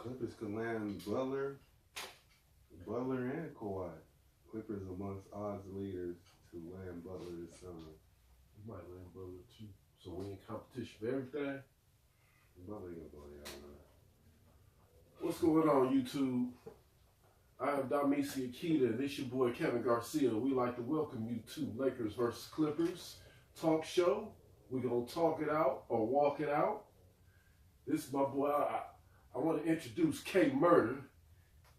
Clippers could land Butler and Kawhi. Clippers amongst odds leaders to land Butler this summer. We might land Butler too. So we in competition for everything. Butler ain't gonna go there. What's going on, YouTube? I am Damisi Akita, and this your boy Kevin Garcia. We like to welcome you to Lakers vs. Clippers talk show. We're gonna talk it out or walk it out. This is my boy. I want to introduce K Murder.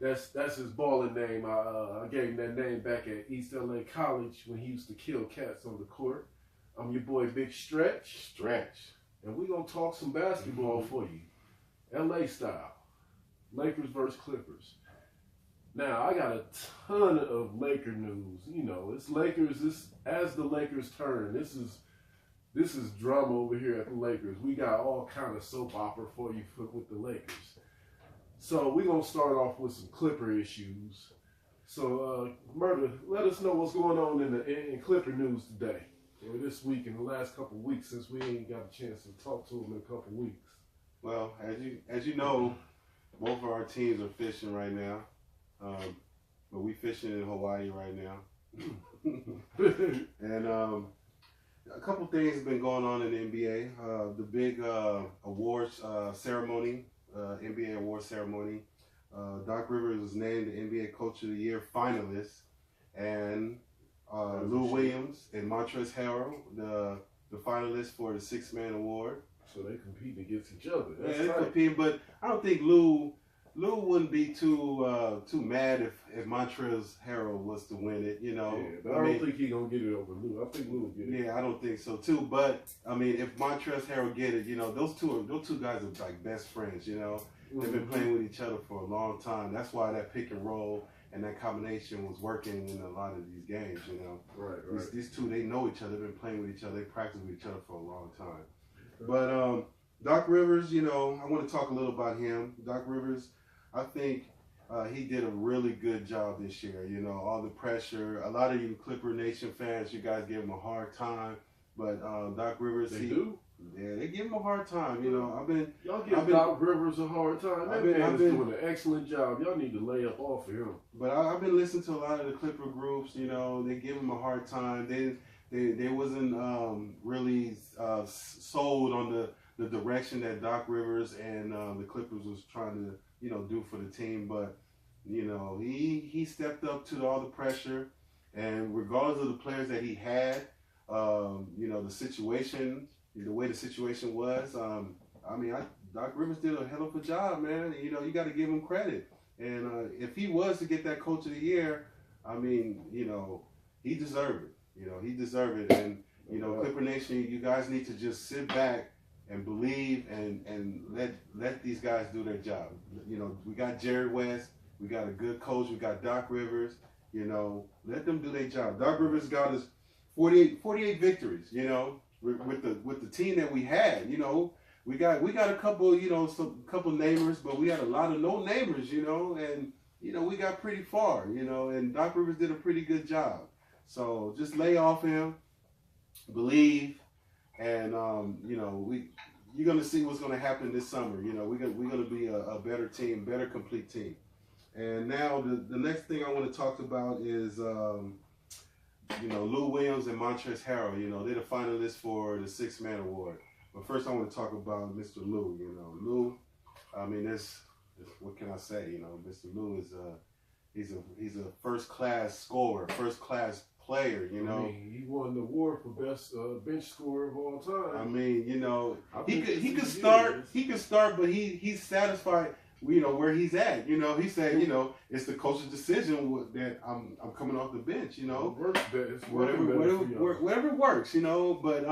That's his balling name. I gave him that name back at East LA College when he used to kill cats on the court. I'm your boy Big Stretch. And we're going to talk some basketball for you. LA style. Lakers versus Clippers. Now, I got a ton of Laker news. You know, it's Lakers. As the Lakers turn, this is drama over here at the Lakers. We got all kind of soap opera for you with the Lakers. So we're going to start off with some Clipper issues. So, Murder, let us know what's going on in Clipper news today, or this week, in the last couple of weeks, since we ain't got a chance to talk to them in a couple of weeks. Well, as you know, both of our teams are fishing right now, but we fishing in Hawaii right now. And a couple things have been going on in the NBA. The big awards ceremony. NBA award ceremony. Doc Rivers was named the NBA Coach of the Year finalist, and Lou Williams and Montrezl Harrell, the finalists for the Six-Man Award. So they competing against each other. That's they competing, but I don't think Lou wouldn't be too mad if Montrezl Harrell was to win it. You know, yeah, but I don't think he's gonna get it over Lou. I think Lou will get it. Yeah, I don't think so too. But I mean, if Montrezl Harrell get it, you know, those two guys are like best friends. You know, they've been playing with each other for a long time. That's why that pick and roll and that combination was working in a lot of these games. You know, right. These two, they know each other. They've been playing with each other. They practice with each other for a long time. But Doc Rivers, you know, I want to talk a little about him. Doc Rivers, I think he did a really good job this year. You know, all the pressure. A lot of you Clipper Nation fans, you guys give him a hard time. But Doc Rivers, they do. Yeah, they give him a hard time. You know, y'all give Doc Rivers a hard time. That man's doing an excellent job. Y'all need to lay up off of him. But I've been listening to a lot of the Clipper groups. You know, they give him a hard time. They wasn't really sold on the direction that Doc Rivers and the Clippers was trying to, you know, do for the team. But, you know, he stepped up to all the pressure, and regardless of the players that he had, you know, the way the situation was, Doc Rivers did a hell of a job, man. You know, you got to give him credit. And if he was to get that Coach of the Year, I mean, you know, he deserved it. You know, he deserved it. And, you know, Clipper Nation, you guys need to just sit back and believe and let these guys do their job. You know, we got Jerry West, we got a good coach, we got Doc Rivers. You know, let them do their job. Doc Rivers got us 48 victories. You know, with the team that we had. You know, we got a couple, you know, couple namers, but we had a lot of no namers. You know, and you know we got pretty far. You know, and Doc Rivers did a pretty good job. So just lay off him, believe. And you know, you're gonna see what's gonna happen this summer. You know, we're gonna be a better team, better complete team. And now the next thing I want to talk about is you know, Lou Williams and Montrezl Harrell. You know, they're the finalists for the Six-Man Award. But first, I want to talk about Mr. Lou. You know, Lou. I mean, what can I say? You know, Mr. Lou is he's a first-class scorer, first-class player, you know. I mean, he won the award for best bench scorer of all time. I mean, you know, he could start, but he's satisfied, you know, where he's at. You know, he said, you know, it's the coach's decision that I'm coming off the bench. You know, whatever works. You know, but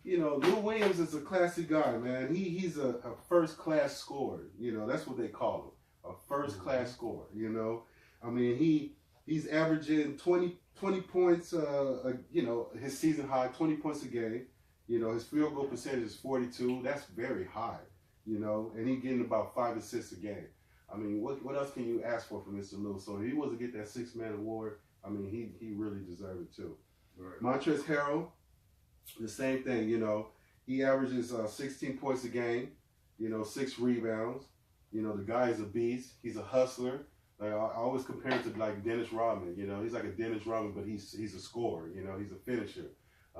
you know, Lou Williams is a classy guy, man. He's a first class scorer. You know, that's what they call him, a first class scorer. You know, I mean, he's averaging 20 points, you know, his season high, 20 points a game. You know, his field goal percentage is 42. That's very high, you know, and he's getting about 5 assists a game. I mean, what else can you ask for from Mr. Lou? So if he was to get that Six-Man Award, I mean, he really deserved it too. Right. Montrezl Harrell, the same thing, you know. He averages 16 points a game, you know, 6 rebounds. You know, the guy is a beast. He's a hustler. Like I always compare him to like Dennis Rodman. You know, he's like a Dennis Rodman, but he's a scorer. You know, he's a finisher.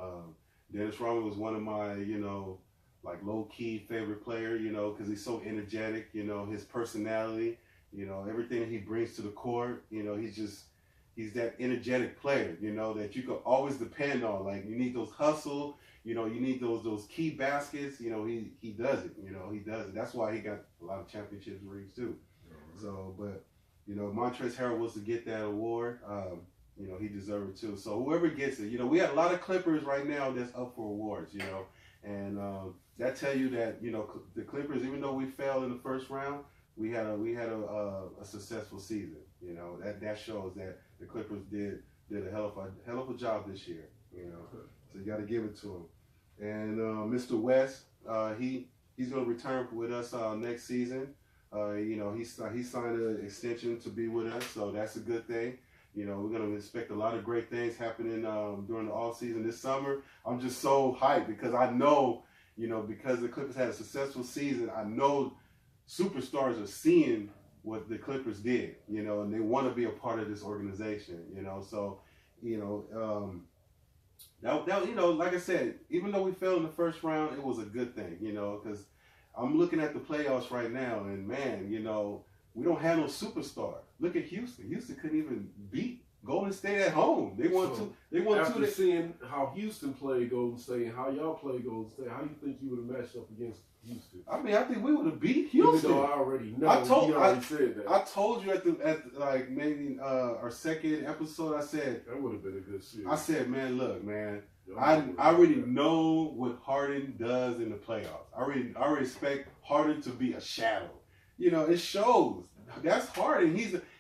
Um, Dennis Rodman was one of my, you know, like low key favorite player. You know, because he's so energetic. You know, his personality. You know, everything he brings to the court. You know, he's that energetic player. You know, that you can always depend on. Like you need those hustle. You know, you need those key baskets. You know, he does it. You know, he does it. That's why he got a lot of championship rings too. So, but you know, Montrezl Harrell was to get that award. You know, he deserved it too. So whoever gets it, you know, we had a lot of Clippers right now that's up for awards. You know, and that tell you that you know the Clippers, even though we fell in the first round, we had a successful season. You know, that shows that the Clippers did a hell of a job this year. You know. So you got to give it to him. And Mr. West, he's going to return with us next season. You know, he signed an extension to be with us, so that's a good thing. You know, we're going to expect a lot of great things happening during the off season this summer. I'm just so hyped because I know, you know, because the Clippers had a successful season, I know superstars are seeing what the Clippers did, you know, and they want to be a part of this organization, you know. So, you know, that you know, like I said, even though we fell in the first round, it was a good thing, you know, because I'm looking at the playoffs right now, and man, you know, we don't have no superstar. Look at Houston. Houston couldn't even beat Golden State at home. They won two. They won after two. Seeing how Houston played Golden State and how y'all play Golden State, how do you think you would have matched up against Houston? I mean, I think we would have beat Houston. Even though I already know. I already said that. I told you at like maybe our second episode, I said that would have been a good series. I said, man, look, man. I already know what Harden does in the playoffs. I already expect Harden to be a shadow. You know, it shows. That's Harden.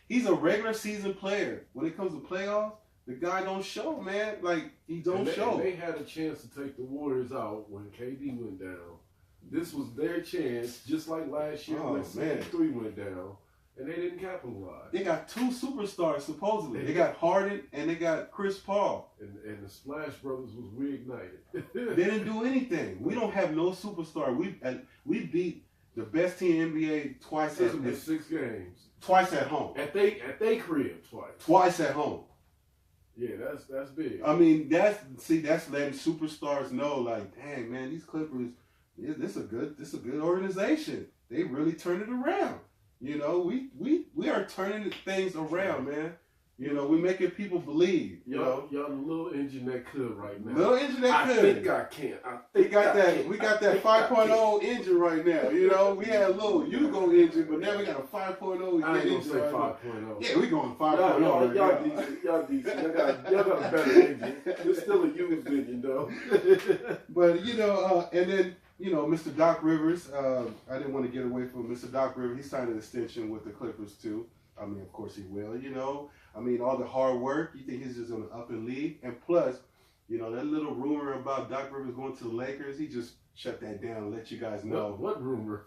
He's a regular season player. When it comes to playoffs, the guy don't show, man. Like he don't show. They had a chance to take the Warriors out when KD went down. This was their chance, just like last year when CP3 went down, and they didn't capitalize. They got two superstars supposedly. They got Harden and they got Chris Paul. And the Splash Brothers was reignited. They didn't do anything. We don't have no superstar. We beat the best team in NBA twice in 6 games. Twice at home. At they crib twice. Twice at home. Yeah, that's big. I mean, that's letting superstars know, like, dang man, these Clippers, this a good organization. They really turned it around. You know, we are turning things around, man. You know, we making people believe. Y'all the little engine that could right now. Little engine that could. I think I can. We got that 5.0 engine right now. You know, we had a little Yugo engine, but now we got a 5.0 I ain't engine. gonna say 5.0. Yeah, we going 5.0 y'all decent. Y'all got a better engine. It's still a used engine though. But you know, and then you know, Mr. Doc Rivers. I didn't want to get away from Mr. Doc Rivers. He signed an extension with the Clippers too. I mean, of course he will. You know. I mean, all the hard work, you think he's just going to up and leave? And plus, you know, that little rumor about Doc Rivers going to the Lakers, he just shut that down and let you guys know. What rumor?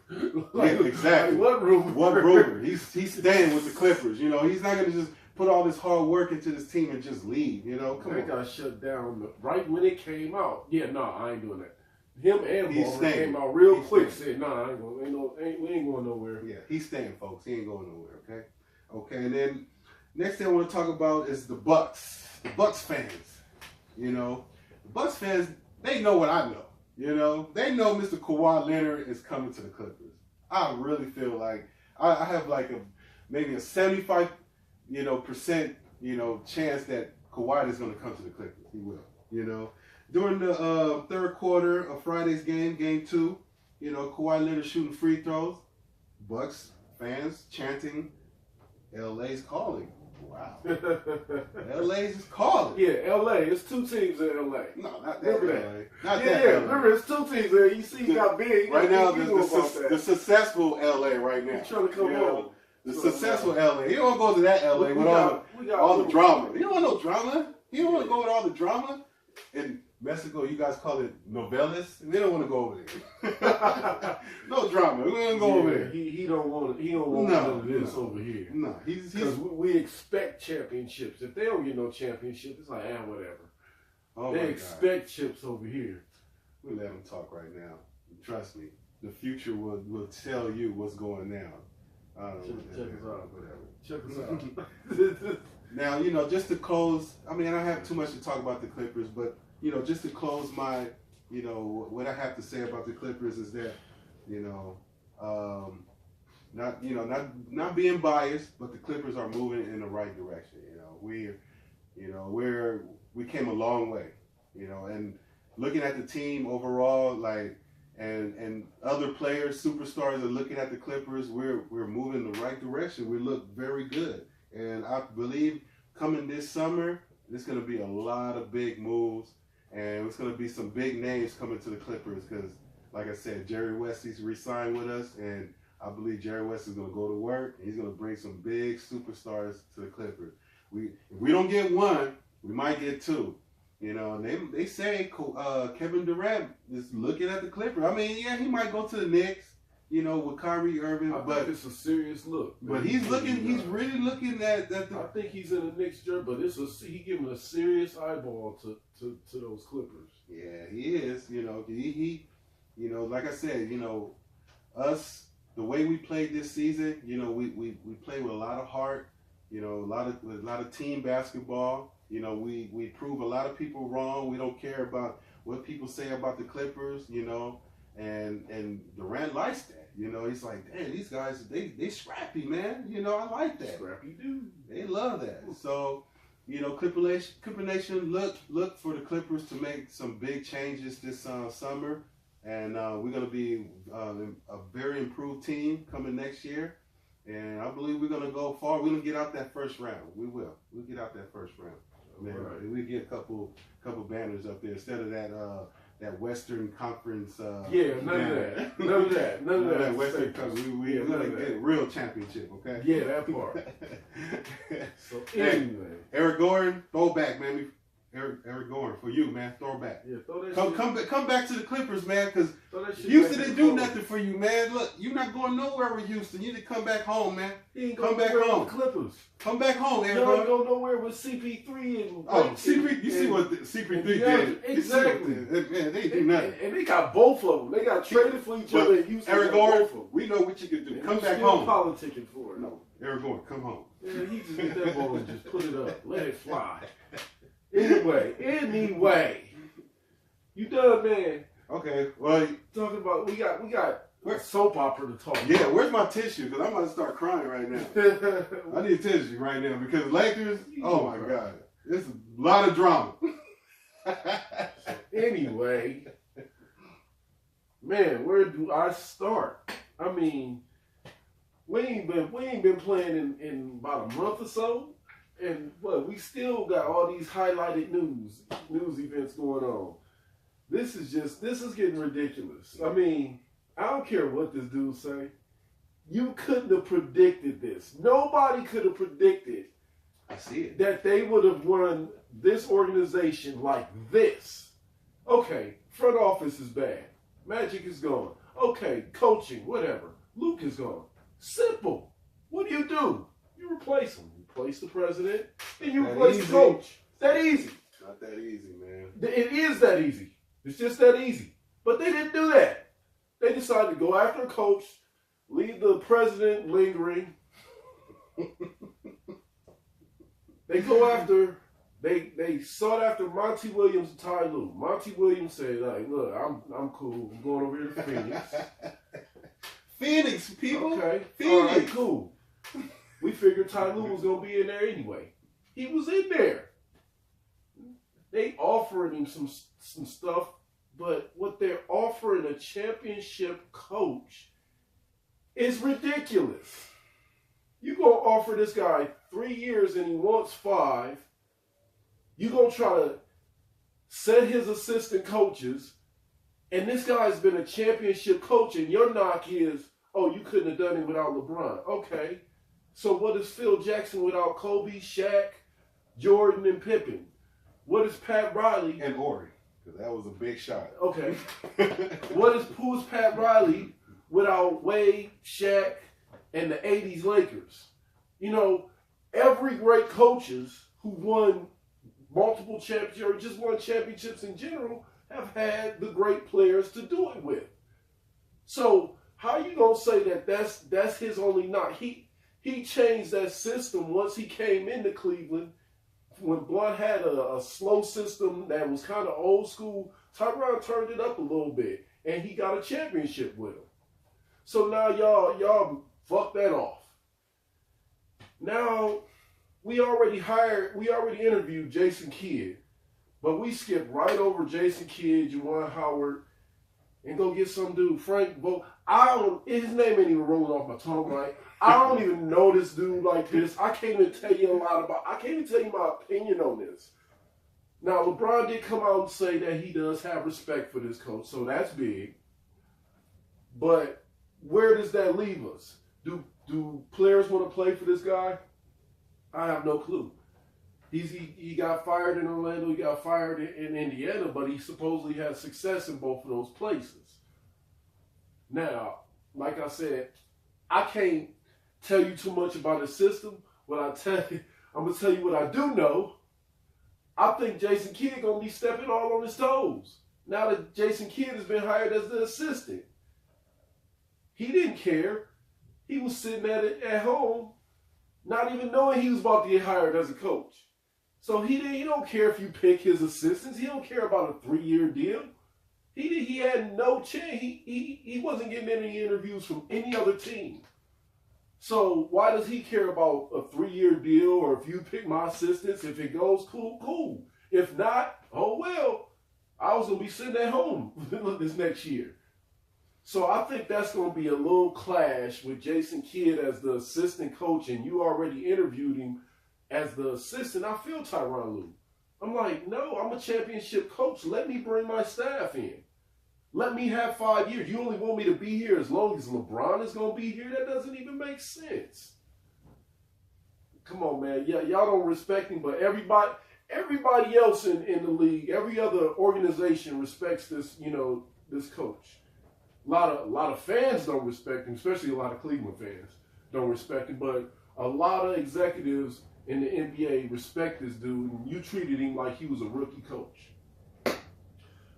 Yeah, exactly. What rumor? What rumor? He's staying with the Clippers. You know, he's not going to just put all this hard work into this team and just leave. You know, come on. They got shut down right when it came out. Yeah, no, I ain't doing that. Him and Ballmer came out real quick. Said, "Nah, we ain't going nowhere." Yeah, he's staying, folks. He ain't going nowhere. Okay, okay, and then. Next thing I want to talk about is the Bucks. The Bucks fans. You know, the Bucks fans, they know what I know. You know, they know Mr. Kawhi Leonard is coming to the Clippers. I really feel like I have like maybe a 75%, chance that Kawhi is going to come to the Clippers. He will. You know, during the third quarter of Friday's game, Game 2, you know, Kawhi Leonard shooting free throws. Bucks fans chanting, "LA's calling." Wow. LA's is calling. Yeah, LA. It's 2 teams in LA. No, not that. Remember LA. that. Not yeah, that. Yeah, LA. remember it's 2 teams there. You see, he got big. Right now, the successful LA right now. He's trying to come home. The successful LA. You don't want to go to that LA with all the drama. You don't want no drama. You don't want to go with all the drama. In Mexico, you guys call it novelas. They don't want to go over there. No drama. We don't go over there. He don't want none of this over here. No, because we expect championships. If they don't get no championship, it's like whatever. Oh they expect chips over here. We let them talk right now. Trust me, the future will tell you what's going down. I don't know. Check us out. Whatever. Check us out. Now, just to close, I mean, I don't have too much to talk about the Clippers, but, just to close my, what I have to say about the Clippers is that, not being biased, but the Clippers are moving in the right direction. We came a long way, and looking at the team overall, like, and other players, superstars are looking at the Clippers, we're moving in the right direction. We look very good. And I believe coming this summer, there's going to be a lot of big moves, and it's going to be some big names coming to the Clippers because, like I said, Jerry West, he's re-signed with us, and I believe Jerry West is going to go to work, and he's going to bring some big superstars to the Clippers. If we don't get one, we might get two. And they say Kevin Durant is looking at the Clippers. I mean, yeah, he might go to the Knicks, with Kyrie Irving, but it's a serious look. But he's really looking at the. I think he's in the Knicks jersey, but he giving a serious eyeball to those Clippers. Yeah, he is. He like I said, us, the way we played this season, we played with a lot of heart, a lot of team basketball. We prove a lot of people wrong. We don't care about what people say about the Clippers, and Durant likes that. He's like, damn, these guys, they scrappy, man. I like that. Scrappy dude. They love that. So, Clipper Nation, look for the Clippers to make some big changes this summer. And we're going to be a very improved team coming next year. And I believe we're going to go far. We're going to get out that first round. We will. We'll get out that first round. Man, right. We get a couple banners up there instead of that Western Conference. None of that. None of that. Western Conference. We're gonna get a real championship, okay? Yeah, that part. So anyway, Eric Gordon, throwback, man. Eric Gordon for you, man. Throwback. Yeah, throw that. Come back to the Clippers, man, because Houston didn't do nothing for you, man. Look, you're not going nowhere with Houston. You need to come back home, man. He ain't come back home. Clippers. Come back home, Eric. You don't go nowhere with CP3 and. CP3. You see what CP3 did? Exactly. Man, they do nothing. And they got both of them. They got traded for each other. And Houston. Eric Gordon, we know what you can do. Come back home. Politicking for it. No, Eric Gordon, come home. Yeah, he just get that ball and just put it up, let it fly. Anyway, you done, man? Okay. Well, talking about we got soap opera to talk. Yeah, where's my tissue? Because I'm about to start crying right now. I need tissue right now because Lakers. Oh my God, it's a lot of drama. Anyway, man, where do I start? I mean, we ain't been playing in about a month or so. And we still got all these highlighted news events going on. This is getting ridiculous. I mean, I don't care what this dude say. You couldn't have predicted this. Nobody could have predicted. I see it. That they would have run this organization like this. Okay, front office is bad. Magic is gone. Okay, coaching, whatever. Luke is gone. Simple. What do? You replace him. Replace the president, and you replace the coach. That easy. Not that easy, man. It is that easy. It's just that easy. But they didn't do that. They decided to go after a coach, leave the president lingering. They sought after Monty Williams and Ty Lue. Monty Williams said, like, look, I'm cool. I'm going over here to Phoenix. Phoenix, people. Okay. Phoenix. All right, cool. We figured Ty Lue was going to be in there anyway. He was in there. They offering him some stuff, but what they're offering a championship coach is ridiculous. You're going to offer this guy 3 years and he wants 5. You're going to try to set his assistant coaches, and this guy's been a championship coach, and your knock is, oh, you couldn't have done it without LeBron. Okay. So what is Phil Jackson without Kobe, Shaq, Jordan, and Pippen? What is Pat Riley? And Ori, because that was a big shot. Okay. Who's Pat Riley without Wade, Shaq, and the 80s Lakers? Every great coaches who won multiple championships or just won championships in general have had the great players to do it with. So How you gonna say that that's his only knock? He changed that system once he came into Cleveland. When Blunt had a slow system that was kind of old school, Tyronn turned it up a little bit, and he got a championship with him. So now y'all fuck that off. Now we already interviewed Jason Kidd, but we skipped right over Jason Kidd, Juwan Howard, and go get some dude, Frank Vogel. His name ain't even rolling off my tongue right. I don't even know this dude like this. I can't even tell you my opinion on this. Now, LeBron did come out and say that he does have respect for this coach, so that's big. But where does that leave us? Do players want to play for this guy? I have no clue. He got fired in Orlando, he got fired in Indiana, but he supposedly had success in both of those places. Now, like I said, I can't tell you too much about his system. I'm gonna tell you what I do know. I think Jason Kidd gonna be stepping all on his toes. Now that Jason Kidd has been hired as the assistant. He didn't care. He was sitting at home, not even knowing he was about to get hired as a coach. So he don't care if you pick his assistants. He don't care about a 3-year deal. He had no chance. He wasn't getting any interviews from any other team. So why does he care about a 3-year deal, or if you pick my assistants? If it goes, cool. If not, oh well. I was gonna be sitting at home this next year. So I think that's gonna be a little clash with Jason Kidd as the assistant coach, and you already interviewed him as the assistant. I feel Tyronn Lue. I'm like, no, I'm a championship coach. Let me bring my staff in. Let me have 5 years. You only want me to be here as long as LeBron is going to be here? That doesn't even make sense. Come on, man. Yeah, y'all don't respect him, but everybody else in the league, every other organization respects this, this coach. A lot of fans don't respect him, especially a lot of Cleveland fans don't respect him, but a lot of executives in the NBA respect this dude, and you treated him like he was a rookie coach.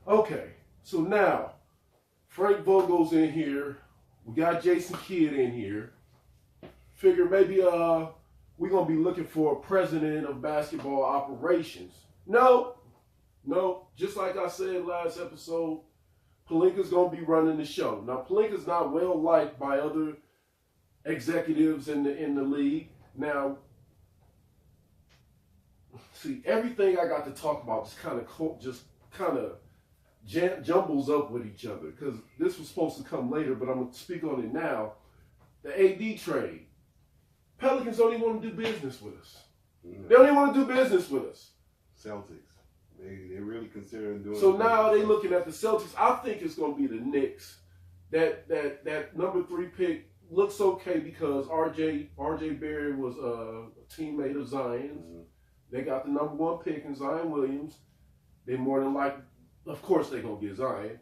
Okay, so now Frank Vogel's in here. We got Jason Kidd in here. Figure maybe we're gonna be looking for a president of basketball operations. No. Just like I said last episode, Pelinka's gonna be running the show. Now Pelinka's not well liked by other executives in the league. Now, see, everything I got to talk about just kind of jumbles up with each other, because this was supposed to come later, but I'm going to speak on it now. The AD trade. Pelicans don't even want to do business with us. Mm-hmm. They don't even want to do business with us. Celtics. They really considering doing. So now they're looking at the Celtics. I think it's going to be the Knicks. That number 3 pick looks okay because RJ Barrett was a teammate of Zion's. Mm-hmm. They got the number 1 pick in Zion Williams. They more than likely, of course, they're going to get Zion.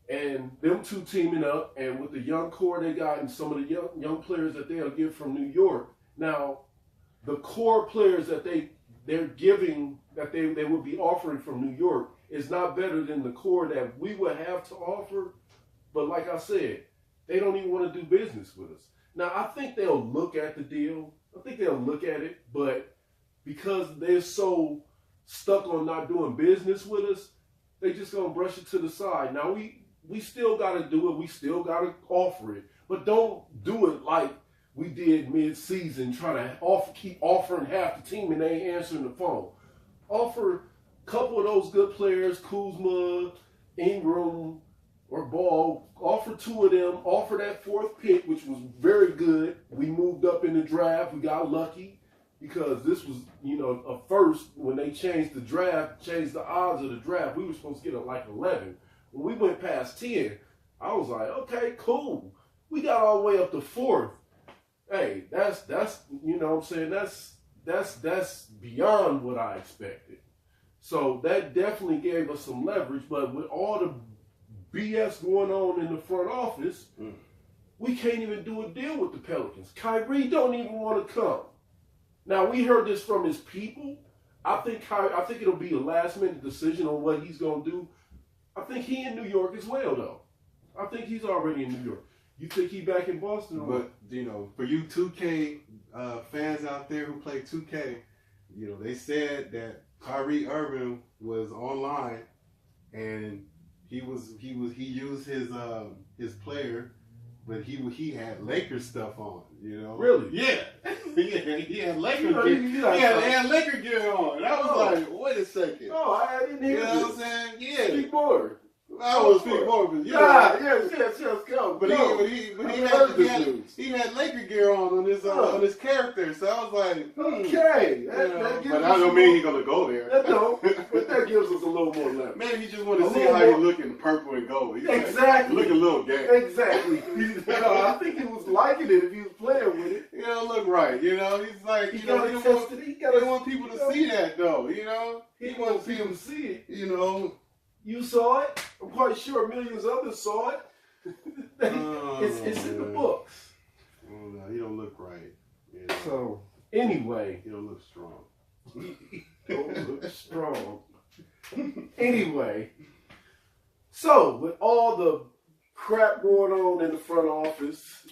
And them two teaming up, and with the young core they got and some of the young players that they'll get from New York. Now, the core players that they're giving, that they would be offering from New York, is not better than the core that we would have to offer. But like I said, they don't even want to do business with us. Now, I think they'll look at the deal. I think they'll look at it, but because they're so stuck on not doing business with us, they just gonna brush it to the side. Now we still gotta do it. We still gotta offer it, but don't do it like we did mid-season. Try to keep offering half the team and they ain't answering the phone. Offer a couple of those good players, Kuzma, Ingram, or Ball. Offer 2 of them. Offer that 4th pick, which was very good. We moved up in the draft. We got lucky, because this was, a first when they changed the odds of the draft. We were supposed to get like 11. When we went past 10, I was like, okay, cool. We got all the way up to 4th. Hey, that's you know what I'm saying? That's beyond what I expected. So that definitely gave us some leverage, but with all the BS going on in the front office, we can't even do a deal with the Pelicans. Kyrie don't even want to come. Now, we heard this from his people. I think it'll be a last-minute decision on what he's going to do. I think he in New York as well, though. I think he's already in New York. You think he back in Boston? Or But you know, for you 2K fans out there who play 2K, you know they said that Kyrie Irving was online and he used his player, but he had Lakers stuff on. You know, Really? Yeah, he had Lakers You know, gear. he He had Laker gear on. And I was like, wait a second. No, I didn't hear You know what I'm this. saying? Yeah. Speak more. I was speaking more, but you know. Yes, go. But go. he had Laker gear on his character, so I was like, Okay. But I don't mean he's gonna go there. That don't. But that gives us a little more leverage. Maybe he just want to see how he look in purple and gold. He's Exactly. Like, look a little gay. Exactly. I think he was liking it if he was playing with it. You know, look right. You know, he's like, He you know, got he it don't want, tested. he don't want people to see that though. You know, He wants people to see it. You know, You saw it. I'm quite sure millions others saw it. It's in the books. Oh, no, he don't look right. You know? So anyway, He don't look strong. he don't look strong. Anyway, so with all the crap going on in the front office,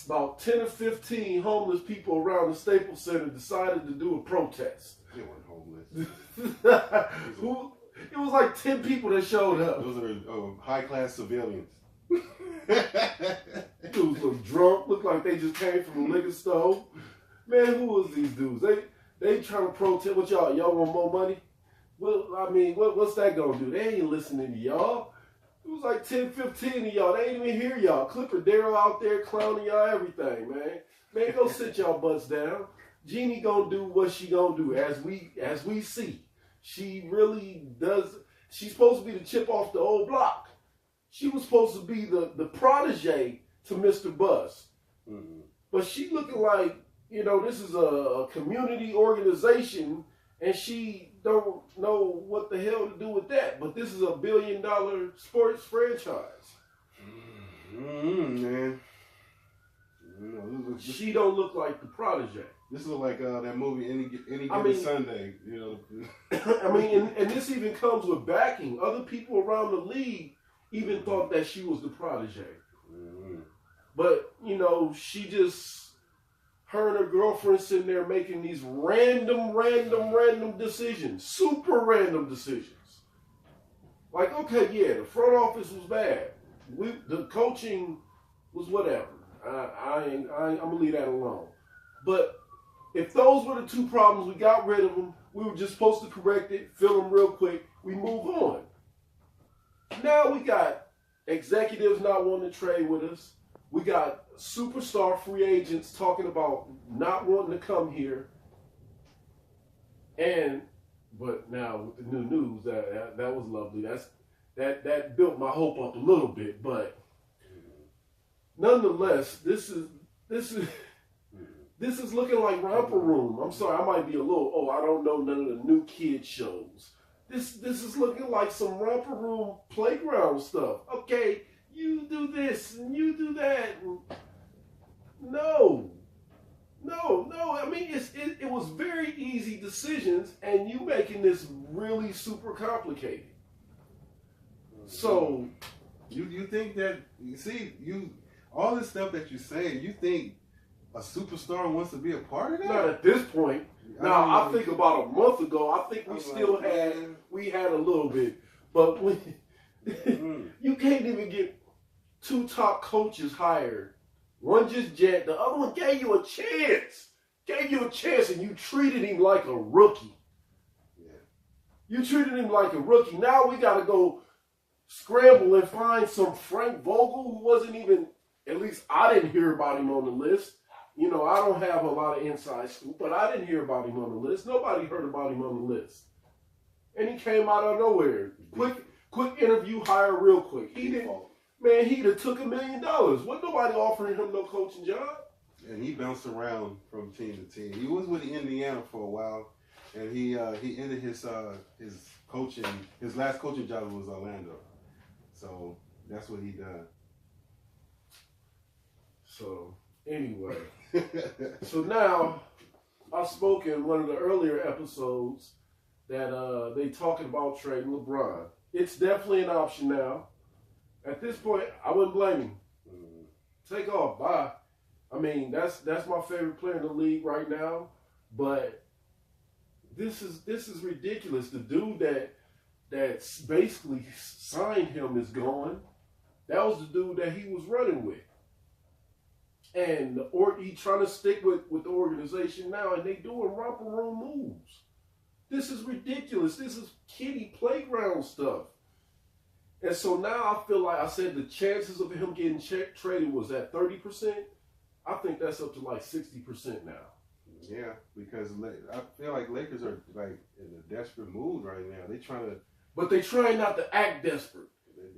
about 10 or 15 homeless people around the Staples Center decided to do a protest. They weren't homeless. It was like 10 people that showed up. Those are high class civilians. Dudes look drunk, look like they just came from a liquor store. Man, who was these dudes? They trying to protest. What y'all want more money? Well, I mean, what's that gonna do? They ain't listening to y'all. It was like 10, 15 of y'all. They ain't even hear y'all. Clipper Darrell out there clowning y'all everything, man. Man, go sit y'all butts down. Jeannie gonna do what she gonna do as we see. She really does. She's supposed to be the chip off the old block. She was supposed to be the protege to Mr. Buzz. Mm-hmm. But she looking like, you know, this is a community organization and she don't know what the hell to do with that. But this is $1 billion sports franchise. Man. She don't look like the protege. This is like that movie Any Given Sunday, you know. I mean, and this even comes with backing. Other people around the league even thought that she was the protege. Mm-hmm. But, you know, her and her girlfriend sitting there making these random decisions. Super random decisions. Like, okay, yeah, the front office was bad. The coaching was whatever. I'm going to leave that alone. But if those were the two problems, we got rid of them. We were just supposed to correct it, fill them real quick. We move on. Now we got executives not wanting to trade with us. We got superstar free agents talking about not wanting to come here. But now with the new news, that was lovely. That built my hope up a little bit. But nonetheless, this is looking like Romper Room. I'm sorry, I might be a little. I don't know none of the new kid shows. This is looking like some Romper Room playground stuff. Okay, you do this and you do that. No. I mean, it was very easy decisions, and you making this really super complicated. So, you think that all this stuff that you're saying, you think a superstar wants to be a part of that? Not at this point. Now, I think about a month ago, I think we had a little bit, but you can't even get 2 top coaches hired. One just jet, the other one gave you a chance. And you treated him like a rookie. Yeah. You treated him like a rookie. Now we got to go scramble and find some Frank Vogel who wasn't even, at least I didn't hear about him on the list. You know, I don't have a lot of inside scoop, but I didn't hear about him on the list. Nobody heard about him on the list. And he came out of nowhere. Quick interview, hire real quick. He'd have took $1 million. Wasn't nobody offering him no coaching job. And he bounced around from team to team. He was with Indiana for a while, and he ended his coaching. His last coaching job was Orlando, so that's what he done. So anyway, so now I spoke in one of the earlier episodes that they talking about trading LeBron. It's definitely an option now. At this point, I wouldn't blame him. Mm. Take off, bye. I mean, that's my favorite player in the league right now. But this is ridiculous. The dude that's basically signed him is gone. That was the dude that he was running with. And he trying to stick with the organization now, and they doing romper room moves. This is ridiculous. This is kiddie playground stuff. And so now I feel like I said the chances of him getting traded was at 30%. I think that's up to like 60% now. Yeah, because I feel like Lakers are like in a desperate mood right now. But they trying not to act desperate.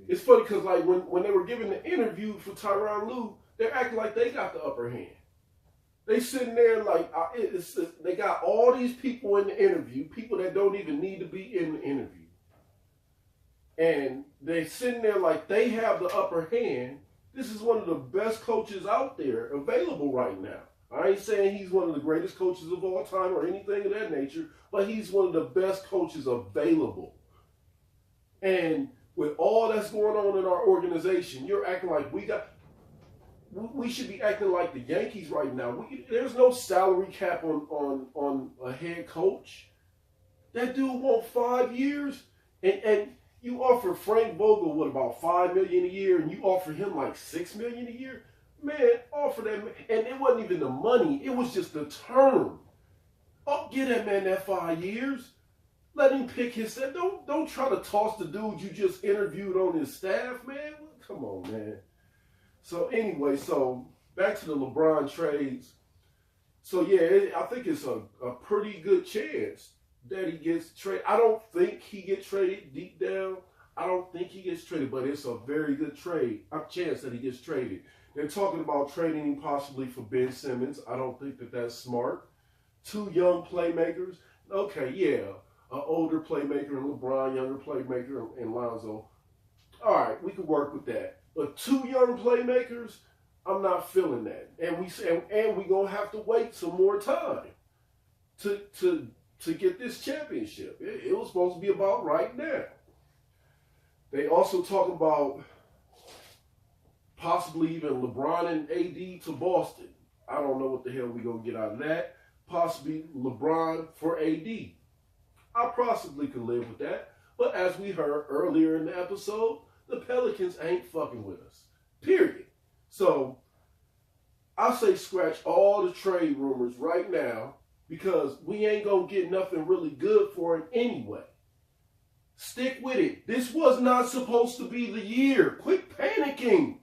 It's funny because like when they were giving the interview for Tyronn Lue, they're acting like they got the upper hand. They sitting there like they got all these people in the interview, people that don't even need to be in the interview, and they sitting there like they have the upper hand. This is one of the best coaches out there available right now. I ain't saying he's one of the greatest coaches of all time or anything of that nature, but he's one of the best coaches available. And with all that's going on in our organization, you're acting like we should be acting like the Yankees right now. There's no salary cap on a head coach. That dude want 5 years, and you offer Frank Vogel about $5 million a year, and you offer him like $6 million a year. Man, offer that man, and it wasn't even the money; it was just the term. Oh, give that man that 5 years. Let him pick his staff. Don't try to toss the dude you just interviewed on his staff, man. Come on, man. So anyway, back to the LeBron trades. So yeah, I think it's a pretty good chance that he gets traded. I don't think he gets traded deep down. I don't think he gets traded, but it's a very good chance that he gets traded. They're talking about trading him possibly for Ben Simmons. I don't think that's smart. 2 young playmakers. Okay, yeah, an older playmaker in LeBron, younger playmaker in Lonzo. All right, we can work with that. But 2 young playmakers, I'm not feeling that. And we're gonna have to wait some more time to get this championship. It was supposed to be about right now. They also talk about possibly even LeBron and AD to Boston. I don't know what the hell we're going to get out of that. Possibly LeBron for AD. I possibly could live with that. But as we heard earlier in the episode, the Pelicans ain't fucking with us. Period. So, I say scratch all the trade rumors right now because we ain't going to get nothing really good for it anyway. Stick with it. This was not supposed to be the year. Quit panicking.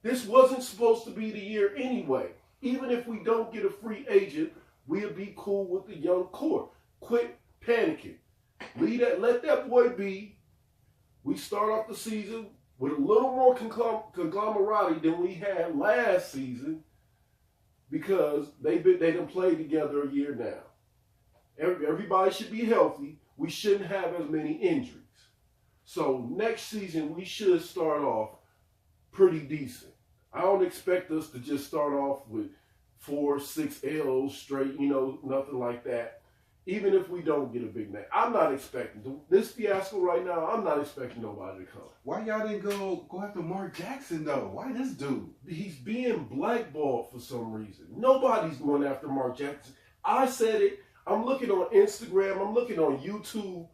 This wasn't supposed to be the year anyway. Even if we don't get a free agent, we'll be cool with the young core. Quit panicking. Let that boy be. We start off the season with a little more conglomerati than we had last season because they done played together a year now. Everybody should be healthy. We shouldn't have as many injuries. So next season, we should start off pretty decent. I don't expect us to just start off with 4-6 L's straight, nothing like that. Even if we don't get a big name. I'm not expecting this fiasco right now. I'm not expecting nobody to come. Why y'all didn't go after Mark Jackson though? Why this dude? He's being blackballed for some reason. Nobody's going after Mark Jackson. I said it. I'm looking on Instagram. I'm looking on YouTube.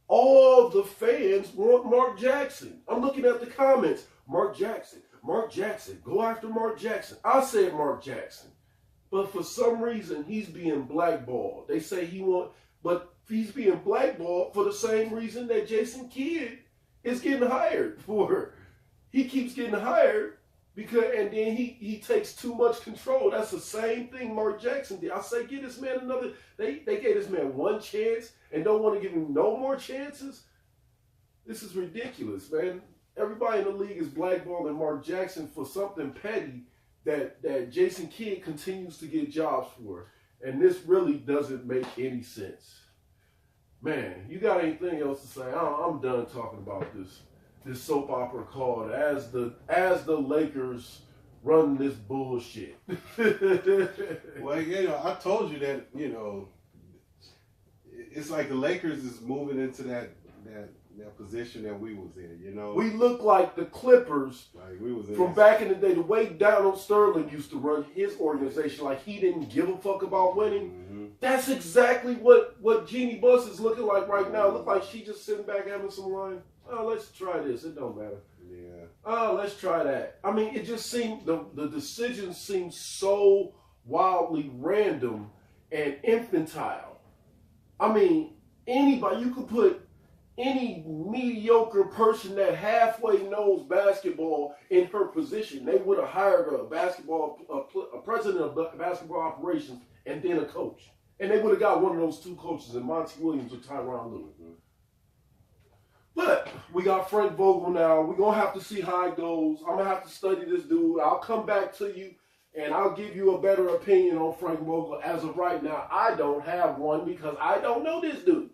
All the fans want Mark Jackson. I'm looking at the comments. Mark Jackson. Mark Jackson. Go after Mark Jackson. I said Mark Jackson. But for some reason, he's being blackballed. They say but he's being blackballed for the same reason that Jason Kidd is getting hired for. He keeps getting hired and then he takes too much control. That's the same thing Mark Jackson did. I say, give this man another. They gave this man one chance and don't want to give him no more chances. This is ridiculous, man. Everybody in the league is blackballing Mark Jackson for something petty that Jason Kidd continues to get jobs for. And this really doesn't make any sense. Man, you got anything else to say? I'm done talking about this soap opera called As the Lakers Run This Bullshit. Well, I told you that, it's like the Lakers is moving into that that position that we was in. You know, We look like the Clippers like we was in from back in the day. The way Donald Sterling used to run his organization, like he didn't give a fuck about winning. Mm-hmm. That's exactly what Jeannie Buss is looking like right now. It look like she just sitting back having some wine. Oh, let's try this. It don't matter. Yeah. Oh, let's try that. I mean, it just seemed, the decisions seem so wildly random and infantile. I mean, anybody, you could put any mediocre person that halfway knows basketball in her position. They would have hired a president of basketball operations and then a coach. And they would have got one of those two coaches, in Monty Williams or Tyronn Lue. Mm-hmm. But we got Frank Vogel now. We're going to have to see how it goes. I'm going to have to study this dude. I'll come back to you, and I'll give you a better opinion on Frank Vogel. As of right now, I don't have one because I don't know this dude.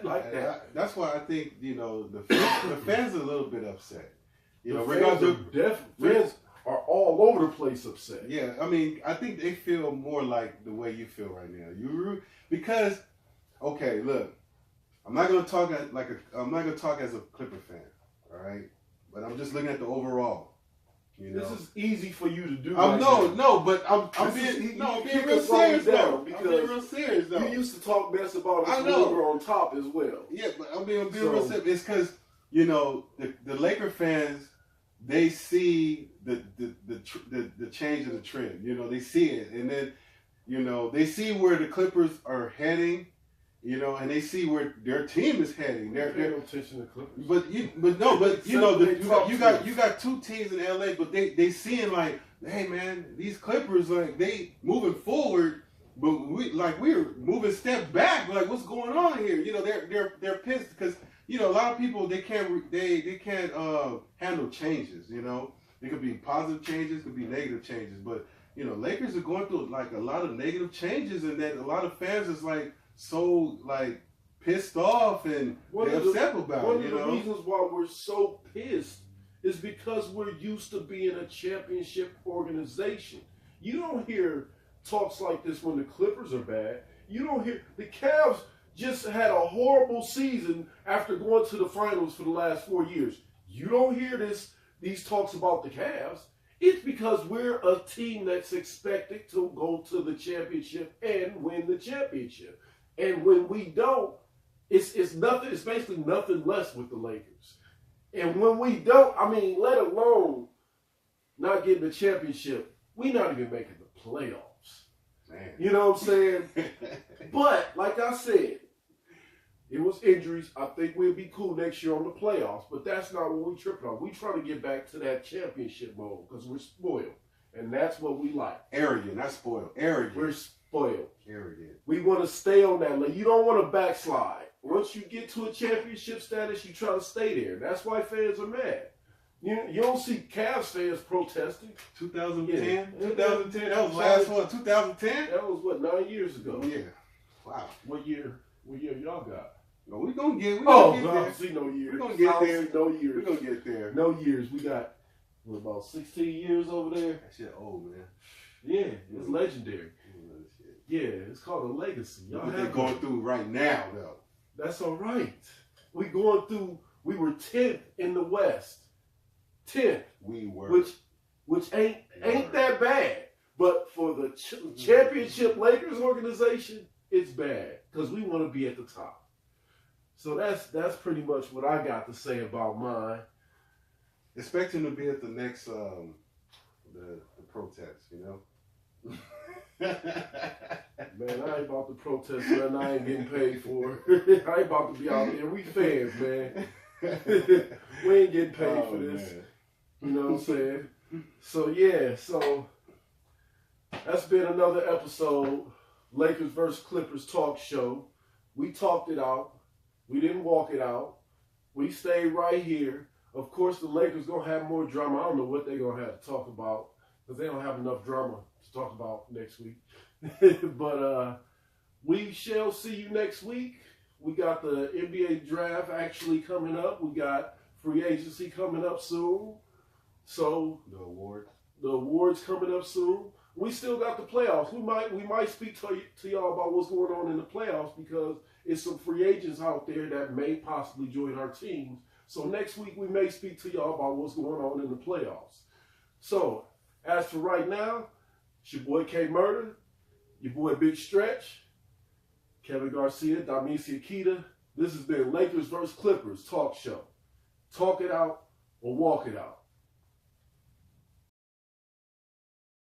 Like that. That's why I think, you know, the fans are a little bit upset. You know, Fans are all over the place upset. Yeah, I mean, I think they feel more like the way you feel right now. Because, okay, look, I'm not gonna talk as a Clipper fan, all right? But I'm just looking at the overall. You know? This is easy for you to do. But I'm being real serious though. Because I'm being real serious though. You used to talk mess about us when we were on top as well. Yeah, but I'm being real serious. It's because, you know, the Laker fans, they see the change of the trend. You know, they see it, and then, you know, they see where the Clippers are heading. You know, and they see where their team is heading. They're attention to Clippers. But you got two teams in LA, but they seeing like, hey man, these Clippers, like, they moving forward, but we're moving step back. Like, what's going on here? You know, they're pissed because, you know, a lot of people, they can't handle changes. You know, it could be positive changes, could be negative changes, but, you know, Lakers are going through like a lot of negative changes, and that a lot of fans is like so like pissed off and they're upset about it. One of the reasons why we're so pissed is because we're used to being a championship organization. You don't hear talks like this when the Clippers are bad. You don't hear the Cavs just had a horrible season after going to the finals for the last 4 years. You don't hear these talks about the Cavs. It's because we're a team that's expected to go to the championship and win the championship. And when we don't, it's nothing. It's basically nothing less with the Lakers. And when we don't, I mean, let alone not getting the championship, we're not even making the playoffs. Man. You know what I'm saying? But like I said, it was injuries. I think we'll be cool next year on the playoffs, but that's not what we tripping on. We trying to get back to that championship mode because we're spoiled, and that's what we like. Arrogant, not spoiled. Arrogant. We're spoiled. Arrogant. We want to stay on that level. You don't want to backslide. Once you get to a championship status, you try to stay there. That's why fans are mad. You don't see Cavs fans protesting. 2010? Yeah. 2010? That was the last one. 2010? That was, 9 years ago? Yeah. Wow. What year y'all got? No, we're going to get I there. don't see no years. We're going to get there. No years. We're going to get there. No years. We got, about 16 years over there? That shit old, man. Yeah, it's legendary. Yeah, it's called a legacy. Y'all what they're going through right now, though. That's all right. We were 10th in the West. 10th. We were. Which ain't that bad. But for the championship Lakers organization, it's bad. Because we want to be at the top. So that's pretty much what I got to say about mine. Expect him to be at the next the protest, you know? Man, I ain't about to protest, man. I ain't getting paid for it. I ain't about to be out there. We fans, man. We ain't getting paid for this. Man. You know what I'm saying? So, yeah. So, that's been another episode. Lakers vs. Clippers talk show. We talked it out. We didn't walk it out. We stayed right here. Of course, the Lakers going to have more drama. I don't know what they're going to have to talk about because they don't have enough drama to talk about next week. But we shall see you next week. We got the NBA draft actually coming up. We got free agency coming up soon. So the awards. The awards coming up soon. we still got the playoffs. We might speak to y'all about what's going on in the playoffs because it's some free agents out there that may possibly join our teams. So next week we may speak to y'all about what's going on in the playoffs. So as for right now, it's your boy K Murder, your boy Big Stretch, Kevin Garcia, Damisi Akita. This has been Lakers vs. Clippers talk show. Talk it out or walk it out.